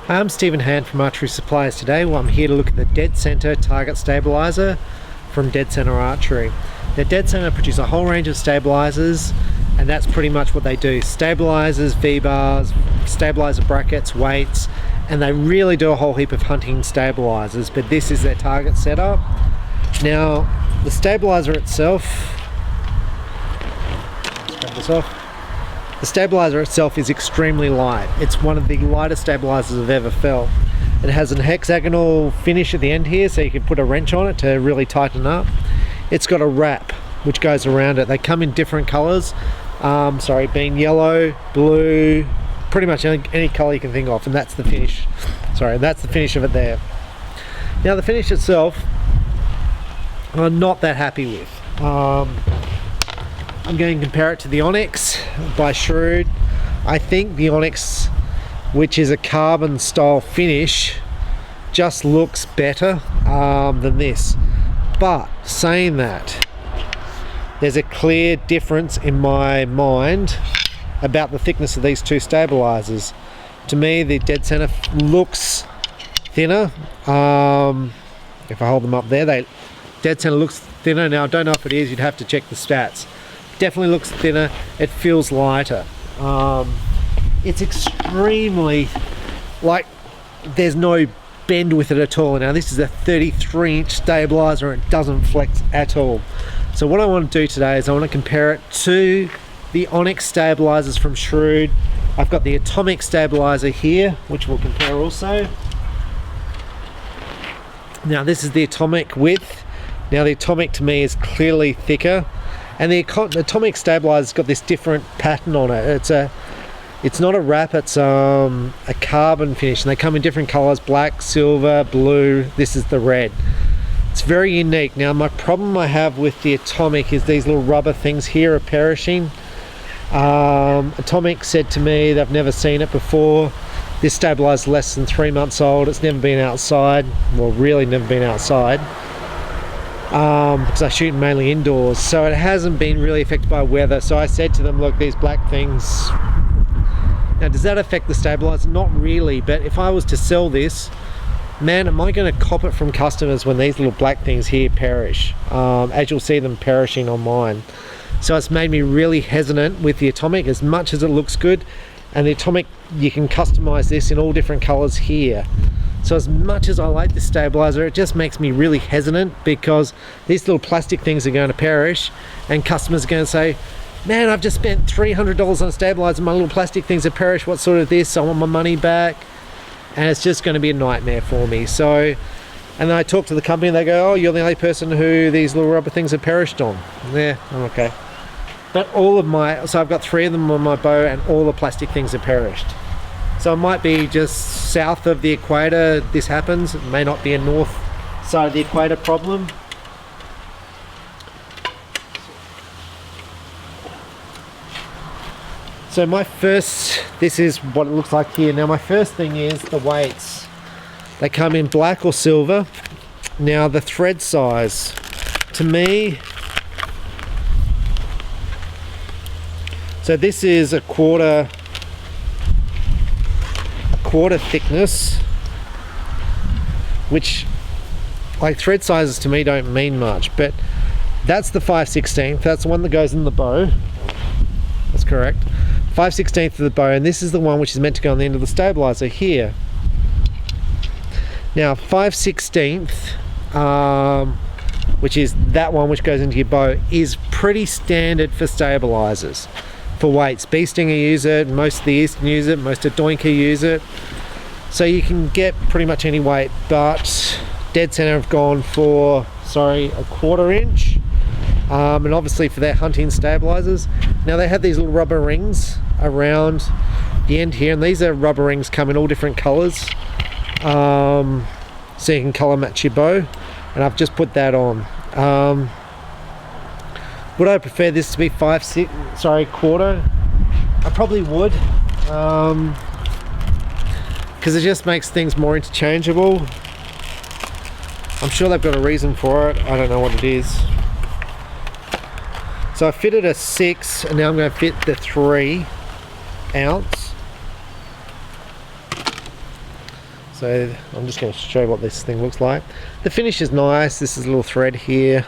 I'm Stephen Hand from Archery Supplies. Today I'm here to look at the Dead Center Target Stabilizer from Dead Center Archery. The Dead Center produce a whole range of stabilizers, and that's pretty much what they do. Stabilizers, V-bars, stabilizer brackets, weights, and they really do a whole heap of hunting stabilizers, but this is their target setup. Now, the stabilizer itself, let's grab this off. The stabilizer itself is extremely light. It's one of the lightest stabilizers I've ever felt. It has an hexagonal finish at the end here, so you can put a wrench on it to really tighten up. It's got a wrap which goes around it. They come in different colors, being yellow, blue, pretty much any color you can think of, and that's the finish. That's the finish of it there. Now the finish itself, I'm not that happy with. I'm going to compare it to the Onyx by Shrewd. I think the Onyx, which is a carbon style finish, just looks better than this. But saying that, there's a clear difference in my mind about the thickness of these two stabilizers. To me, the Dead Center looks thinner. If I hold them up there, Dead Center looks thinner. Now I don't know if it is, you'd have to check the stats. Definitely looks thinner, it feels lighter. It's extremely, like, there's no bend with it at all. Now this is a 33-inch stabilizer and it doesn't flex at all. So what I want to do today is I want to compare it to the Onyx stabilizers from Shrewd. I've got the Atomic stabilizer here, which we'll compare also. Now this is the Atomic width. Now the Atomic to me is clearly thicker. And the Atomic stabilizer's got this different pattern on it. It's not a wrap, it's a carbon finish, and they come in different colors: black, silver, blue. This is the red. It's very unique. Now my problem I have with the Atomic is these little rubber things here are perishing. Atomic said to me they've never seen it before. This stabilizer's less than 3 months old. It's never been outside. Well, really never been outside. Because I shoot mainly indoors, so it hasn't been really affected by weather. So I said to them, look, these black things, now does that affect the stabilizer? Not really, but if I was to sell this, man, am I going to cop it from customers when these little black things here perish, as you'll see them perishing on mine. So it's made me really hesitant with the Atomic, as much as it looks good. And the Atomic, you can customize this in all different colors here. So as much as I like this stabilizer, it just makes me really hesitant, because these little plastic things are going to perish and customers are going to say, man, I've just spent $300 on a stabilizer, my little plastic things have perished, what sort of this, I want my money back. And it's just going to be a nightmare for me. So, and then I talk to the company and they go, oh, you're the only person who these little rubber things have perished on. Yeah, I'm okay. But all of so I've got 3 of them on my bow and all the plastic things have perished. So it might be just south of the equator this happens. It may not be a north side of the equator problem. So this is what it looks like here. Now my first thing is the weights. They come in black or silver. Now the thread size, to me, so this is a quarter thickness, which, like, thread sizes to me don't mean much, but that's the 5/16. That's the one that goes in the bow. That's correct. 5/16 of the bow, and this is the one which is meant to go on the end of the stabilizer here. Now 5/16, which is that one which goes into your bow, is pretty standard for stabilizers. For weights, Bee Stinger use it, most of the Eastern use it, most of Doinker use it, so you can get pretty much any weight. But Dead Center have gone for a 1/4 inch, and obviously for their hunting stabilizers. Now they have these little rubber rings around the end here, and these are rubber rings, come in all different colors, so you can color match your bow, and I've just put that on. Would I prefer this to be 1/4? I probably would, because it just makes things more interchangeable. I'm sure they've got a reason for it. I don't know what it is. So I fitted a 6, and now I'm going to fit the 3 ounce. So I'm just going to show you what this thing looks like. The finish is nice. This is a little thread here.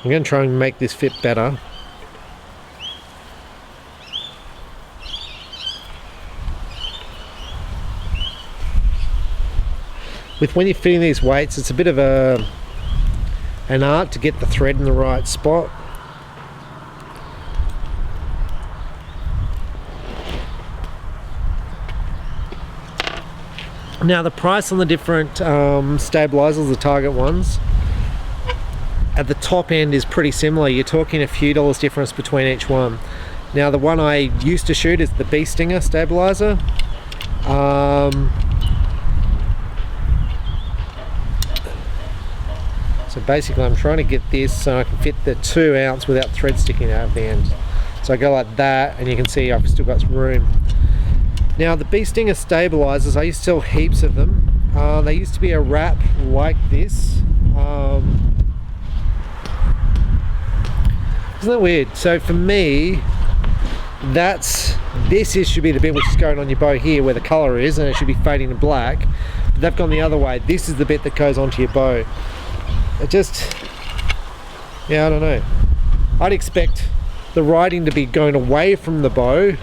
I'm going to try and make this fit better. When you're fitting these weights, it's a bit of an art to get the thread in the right spot. Now the price on the different stabilizers, the Target ones, at the top end is pretty similar. You're talking a few dollars difference between each one. Now the one I used to shoot is the Bee Stinger stabilizer. So basically I'm trying to get this so I can fit the 2 ounce without thread sticking out of the end. So I go like that, and you can see I've still got some room. Now the Bee Stinger stabilizers, I used to sell heaps of them. They used to be a wrap like this. Isn't that weird? So for me, this should be the bit which is going on your bow here where the color is, and it should be fading to black. But they've gone the other way. This is the bit that goes onto your bow. It just, yeah, I don't know. I'd expect the writing to be going away from the bow,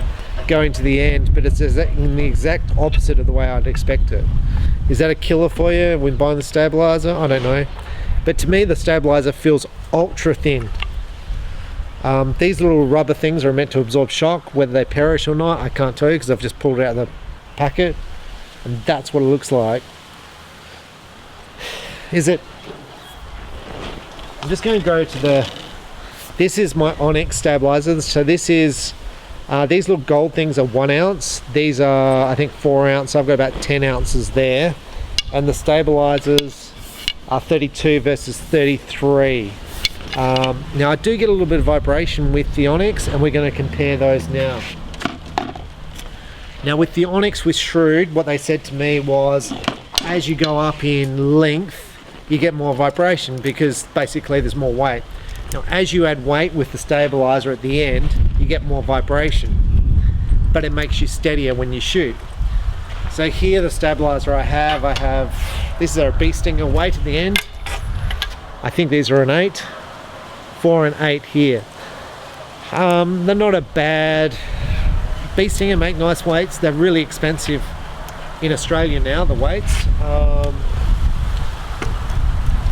going to the end, but it's in the exact opposite of the way I'd expect it. Is that a killer for you when buying the stabilizer? I don't know. But to me, the stabilizer feels ultra thin. These little rubber things are meant to absorb shock. Whether they perish or not, I can't tell you because I've just pulled it out of the packet, and that's what it looks like. I'm just going to go to this is my Onyx stabilizers. So this is, these little gold things are 1 ounce. These are, I think, 4 ounce. I've got about 10 ounces there. And the stabilizers are 32 versus 33. Now I do get a little bit of vibration with the Onyx, and we're going to compare those now. Now with the Onyx with Shrewd, what they said to me was, as you go up in length, you get more vibration because basically there's more weight. Now as you add weight with the stabilizer at the end, you get more vibration, but it makes you steadier when you shoot. So here the stabilizer I have, this is a Bee Stinger weight at the end. I think these are an 8, 4 and 8 here. They're not a bad, Bee Stinger make nice weights. They're really expensive in Australia now, the weights.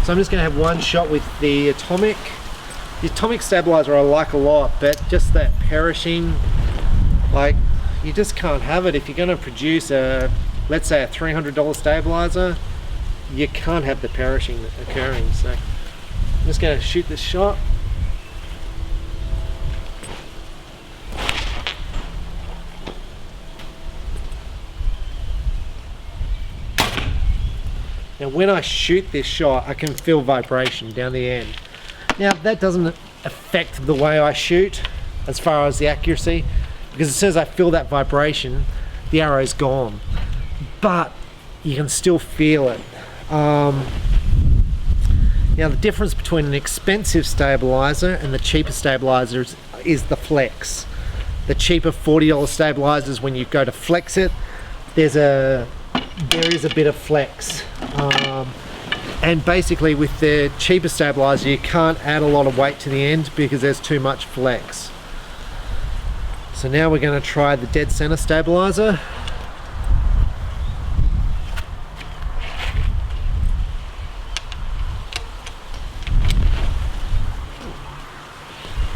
So I'm just going to have one shot with the Atomic. The Atomic stabilizer I like a lot, but just that perishing, like, you just can't have it. If you're going to produce let's say a $300 stabilizer, you can't have the perishing occurring. So I'm just going to shoot this shot. Now when I shoot this shot, I can feel vibration down the end. Now that doesn't affect the way I shoot as far as the accuracy, because as soon as I feel that vibration, the arrow's gone. But you can still feel it. Now the difference between an expensive stabilizer and the cheaper stabilizers is the flex. The cheaper $40 stabilizers, when you go to flex it, there is a bit of flex. And basically with the cheaper stabilizer, you can't add a lot of weight to the end because there's too much flex. So now we're going to try the Dead Center stabilizer.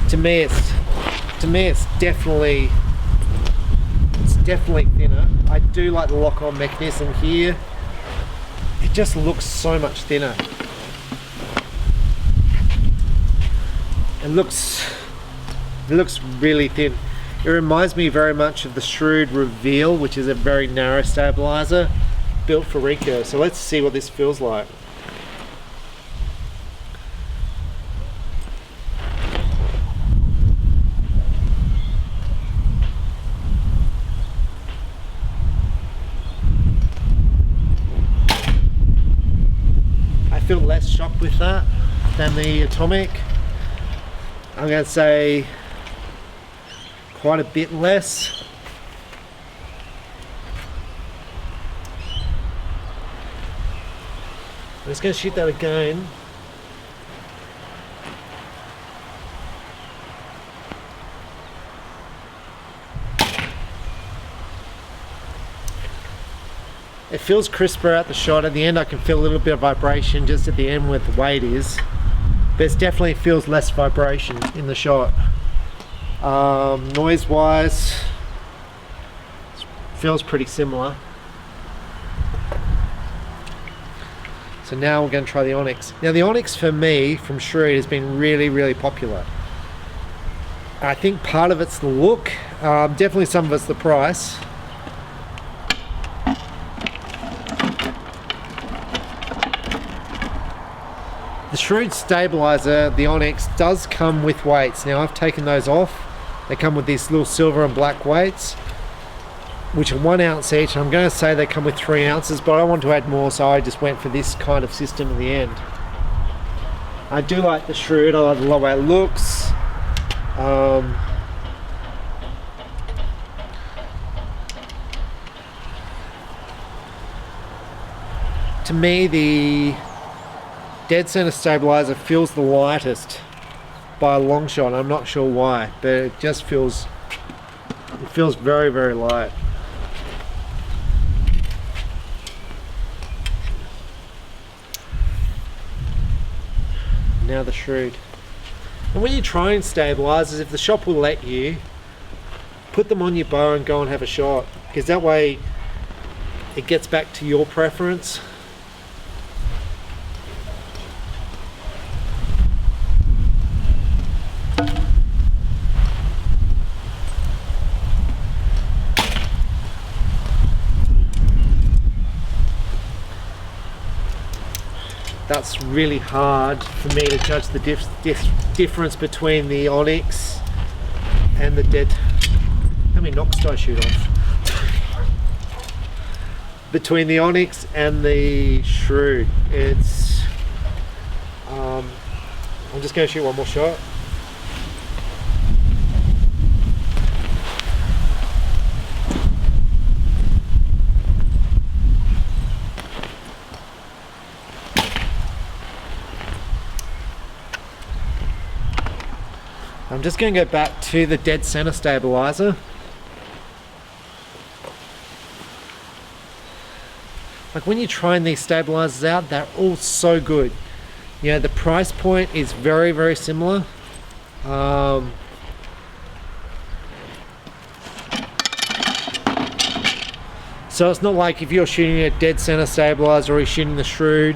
To me it's definitely thinner. I do like the lock-on mechanism here. It just looks so much thinner. It looks really thin. It reminds me very much of the Shrewd Reveal, which is a very narrow stabilizer built for recurve. So let's see what this feels like. I feel less shock with that. than the Atomic. I'm going to say quite a bit less. I'm just going to shoot that again. It feels crisper at the shot. At the end I can feel a little bit of vibration just at the end where the weight is. But it definitely feels less vibration in the shot. Noise wise, feels pretty similar. So now we're going to try the Onyx. Now the Onyx for me from Shrewd has been really popular. I think part of it's the look, definitely some of it's the price. The Shrewd Stabilizer, the Onyx, does come with weights. Now I've taken those off. They come with these little silver and black weights, which are 1 ounce each. I'm going to say they come with 3 ounces, but I want to add more, so I just went for this kind of system in the end. I do like the Shrewd. I like the way it looks. To me, the Dead Center Stabilizer feels the lightest by a long shot. I'm not sure why, but it just feels, it feels very light. Now the Shrewd. And when you're trying stabilizers, if the shop will let you, put them on your bow and go and have a shot, because that way it gets back to your preference. That's really hard for me to judge the difference between the Onyx and the Dead. How many knocks do I shoot off? Between the Onyx and the Shrewd, it's. I'm just going to shoot one more shot. I'm just going to go back to the Dead Center Stabilizer. Like when you're trying these stabilizers out, they're all so good. You know, the price point is very similar. So it's not like if you're shooting a Dead Center Stabilizer or you're shooting the Shrewd,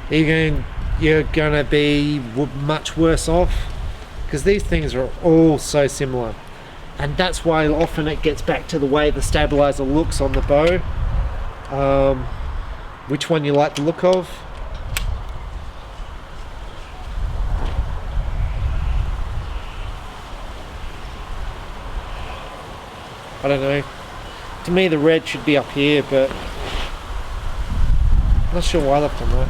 you're going to be much worse off. Because these things are all so similar, and that's why often it gets back to the way the stabilizer looks on the bow. Which one you like the look of. I don't know. To me the red should be up here, but I'm not sure why they've done that.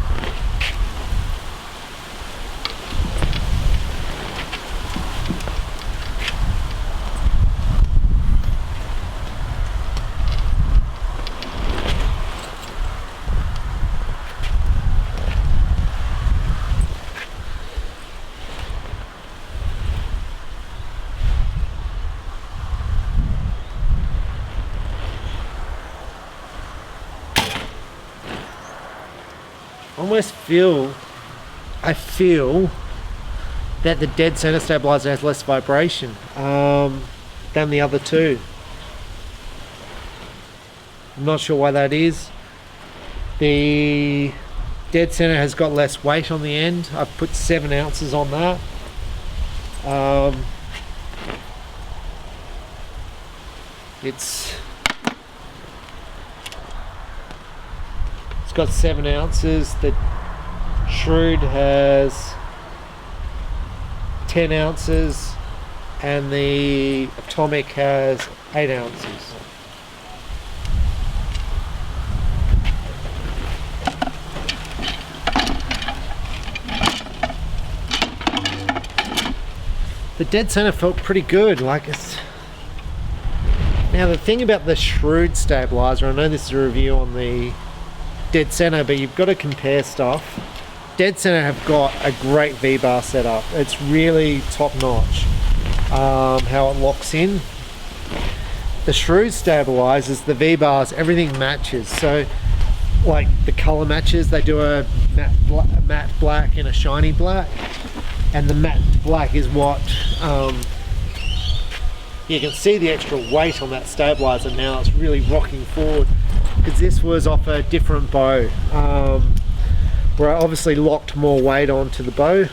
I feel that the Dead Center Stabilizer has less vibration than the other two. I'm not sure why that is. The Dead Center has got less weight on the end. I've put 7 ounces on that. It's got 7 ounces. The Shrewd has 10 ounces and the Atomic has 8 ounces. the dead center felt pretty good. Like it's now the thing about the Shrewd stabilizer, I know this is a review on the Dead Center, but you've got to compare stuff. Dead Center have got a great V-bar setup. It's really top notch how it locks in. The Shrewd stabilizers, the V-bars, everything matches. So like the color matches, they do a matte black and a shiny black, and the matte black is what you can see the extra weight on that stabilizer now. It's really rocking forward, because this was off a different bow where I obviously locked more weight onto the bow.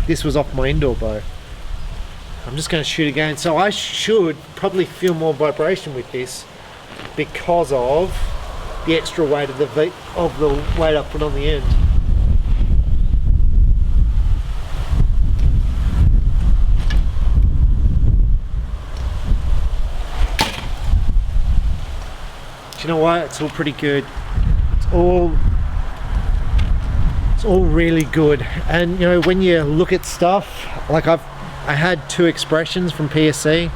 This was off my indoor bow. I'm just going to shoot again, so I should probably feel more vibration with this because of the extra weight of the weight I put on the end. Do you know what? It's all pretty good. It's all really good. And you know, when you look at stuff, like I had 2 Xpressions from PSE,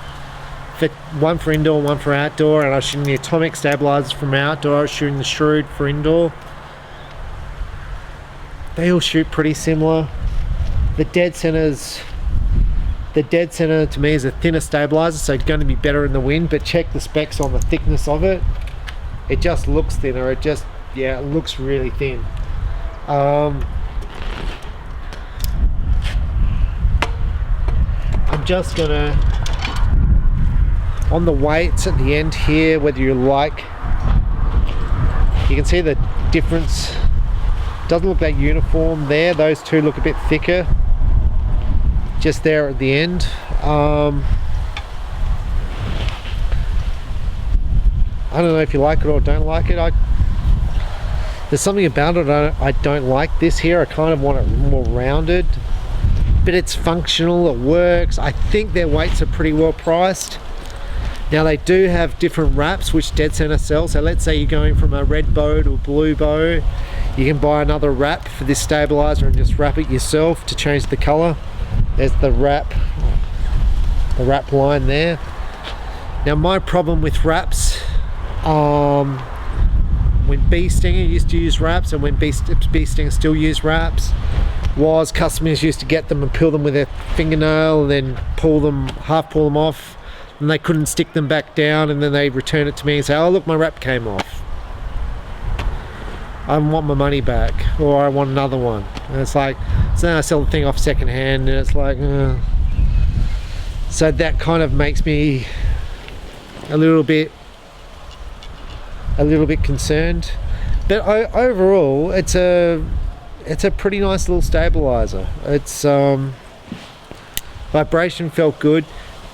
one for indoor, one for outdoor, and I was shooting the Onyx Stabilizers from outdoor. I was shooting the Shrewd for indoor. They all shoot pretty similar. The Dead Center to me is a thinner stabilizer, so it's going to be better in the wind, but check the specs on the thickness of it. It just looks thinner. It looks really thin. I'm just gonna, on the weights at the end here, whether you like, you can see the difference. Doesn't look that uniform there. Those two look a bit thicker just there at the end. I don't know if you like it or don't like it. There's something about it I don't like this here. I kind of want it more rounded, but it's functional, it works. I think their weights are pretty well priced. Now they do have different wraps which Dead Center sells. So let's say you're going from a red bow to a blue bow, you can buy another wrap for this stabilizer and just wrap it yourself to change the color. There's the wrap line there. Now my problem with wraps, when Bee Stinger used to use wraps, and when Bee Stinger still use wraps, was customers used to get them and peel them with their fingernail and then half pull them off, and they couldn't stick them back down, and then they return it to me and say, oh look, my wrap came off, I want my money back, or I want another one. And it's like, so then I sell the thing off second hand, and it's like, so that kind of makes me a little bit concerned. But overall, it's a pretty nice little stabilizer. It's vibration felt good,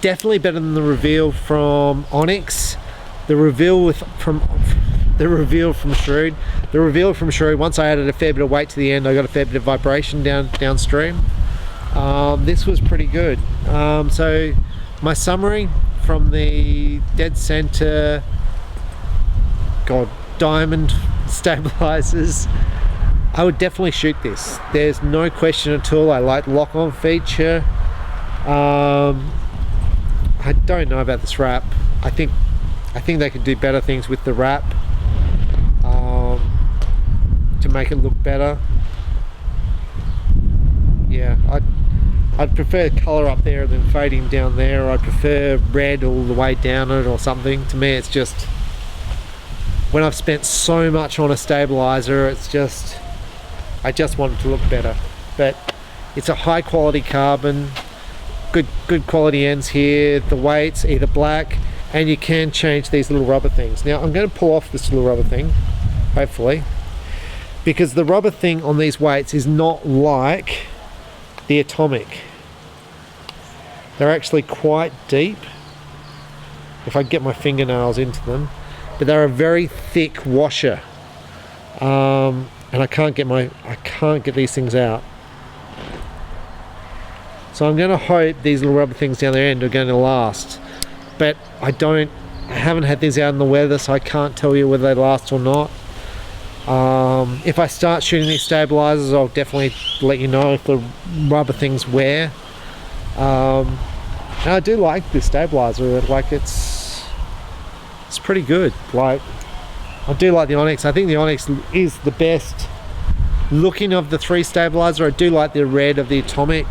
definitely better than the reveal from Onyx. The reveal from Shrewd. The reveal from Shrewd, once I added a fair bit of weight to the end, I got a fair bit of vibration downstream. This was pretty good. So my summary from the Dead Center Diamond Stabilizers, I would definitely shoot this. There's no question at all. I like lock-on feature. I don't know about this wrap. I think they could do better things with the wrap to make it look better. Yeah, I'd prefer color up there than fading down there, or I'd prefer red all the way down it or something. To me, it's just, when I've spent so much on a stabilizer, it's just, I just want it to look better. But it's a high quality carbon, good quality ends here. The weight's either black, and you can change these little rubber things. Now I'm going to pull off this little rubber thing, hopefully, because the rubber thing on these weights is not like the Atomic. They're actually quite deep, if I get my fingernails into them, but they're a very thick washer, and I can't get these things out. So I'm going to hope these little rubber things down their end are going to last, but I haven't had these out in the weather, so I can't tell you whether they last or not. If I start shooting these stabilizers, I'll definitely let you know if the rubber things wear. And I do like this stabilizer. Like it's pretty good. Like I do like the Onyx. I think the Onyx is the best looking of the three stabilizer. I do like the red of the Atomic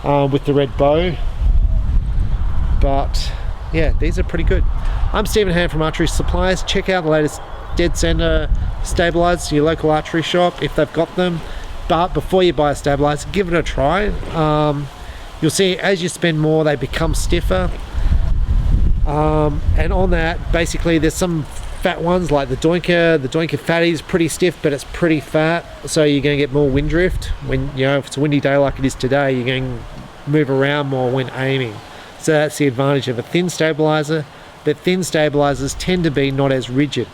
with the red bow, but yeah, these are pretty good. I'm Stephen Hand from Archery Supplies. Check out the latest Dead Center Stabilizers, your local archery shop if they've got them. But before you buy a stabilizer, give it a try. You'll see as you spend more, they become stiffer. And on that, basically there's some fat ones like the Doinker Fatty is pretty stiff, but it's pretty fat, so you're going to get more wind drift when, you know, if it's a windy day like it is today, you're going to move around more when aiming. So that's the advantage of a thin stabilizer, but thin stabilizers tend to be not as rigid.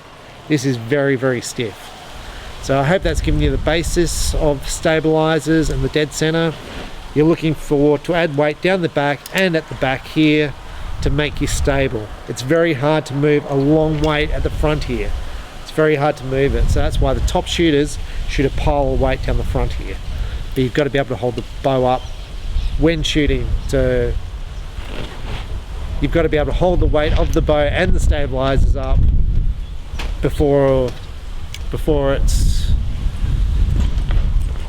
This is very, very stiff. So I hope that's given you the basis of stabilizers and the dead center. You're looking to add weight down the back and at the back here to make you stable. It's very hard to move a long weight at the front here. It's very hard to move it. So that's why the top shooters shoot a pile of weight down the front here. But you've got to be able to hold the bow up when shooting. So you've got to be able to hold the weight of the bow and the stabilizers up before it's,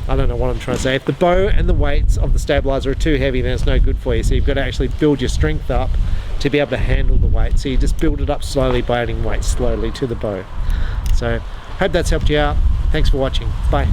I don't know what I'm trying to say. If the bow and the weights of the stabilizer are too heavy, then it's no good for you. So you've got to actually build your strength up to be able to handle the weight. So you just build it up slowly by adding weight slowly to the bow. So hope that's helped you out. Thanks for watching. Bye.